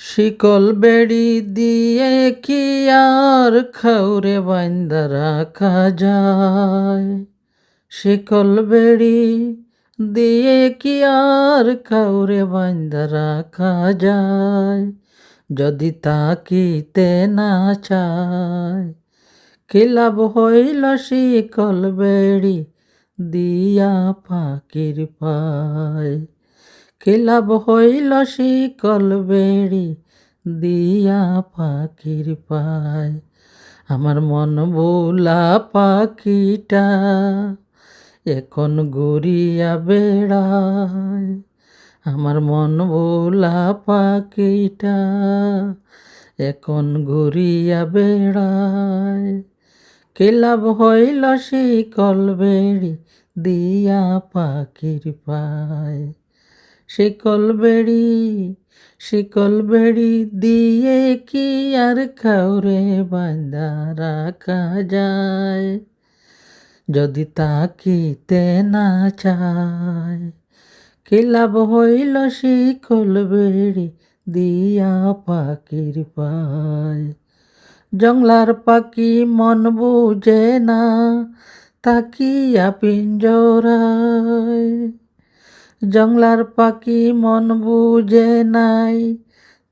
শিকল বেড়ি দিয়ে কি আর খাউরে বাইন্দা রাখা যায়? শিকল বেড়ি দিয়ে কি আর খাউরে বাইন্দা রাখা যায়? যদি তাকিতে না চায়, কি লাভ হইল শিকল বেড়ি দিয়া পাখির পায়? কি লাভ হইল শিকল বেড়ি দিয়া পাখির পায়? আমার মন ভোলা পাখিটা এখন ঘুরিয়া বেড়ায়। আমার মন ভোলা পাখিটা এখন ঘুরিয়া বেড়ায়। কি লাভ হইল শিকল বেড়ি দিয়া পাখির পায়? শিকল বেড়ি দিয়ে কি আর খাউরে বাঁধা রাখা যায়? যদি তাকিতে না চায়, কি লাভ হইল শিকল বেড়ি দিয়া পাখির পায়? জংলার পাখি মন বুঝে না তাকিয়া পিঞ্জরায়। জংলার পাখি মন বুঝে নাই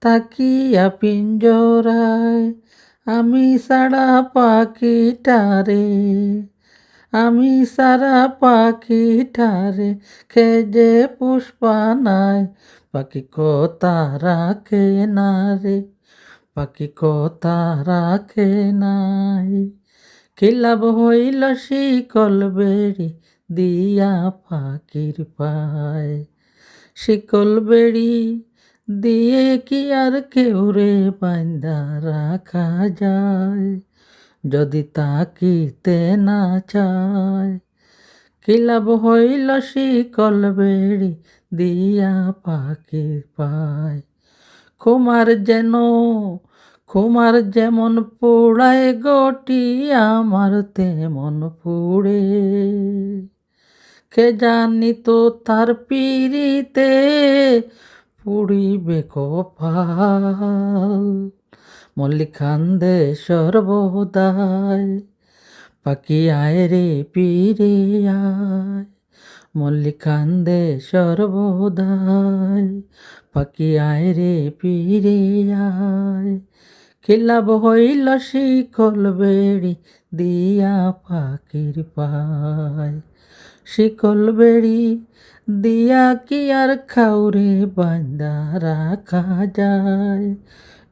তাকিয়া পিঞ্জরায়। আমি সারা পাখিটারে, আমি সারা পাখিটারে খেজে পুষ্পা নাই। পাখি কথা রাখে না রে, পাখি কথা রাখে নাই। কি লাভ হইল শিকল বেড়ি দিয়া পাখির পায়? শিকল বেড়ি দিয়ে কি আর কেউরে বাঁধা রাখা যায়? যদি তাকিতে না চায়, কি লাভ হইল শিকল বেড়ি দিয়া পাখির পায়? খুমার যেমন পোড়ায় গটি, আমার তেমন পুড়ে। কে জানি তো তার পিড়িতে পুড়িবে কপাল। মল্লিক কান্দে সর্বদাই, পাখি আয় রে পিরে আয়। মল্লিক কান্দে সর্বদাই, পাখি আয় রে পিরে আয়। কি লাভ হইল শিকল বেড়ি দিয়া পাখির পায়? শিকল বেড়ি দিয়া কি আর খাউরে বাঁধা রাখা যায়?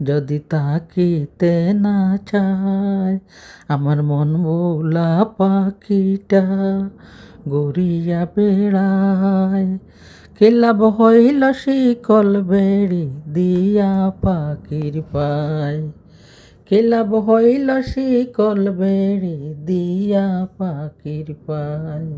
যদি তাকিতে না চায়, আমার মন ভোলা পাখিটা ঘুরিয়া বেড়ায়। কি লাভ হইল শিকল বেড়ি দিয়া পাখির পায়? কি লাভ হইল শিকল বেড়ি দিয়া পাখির পায়?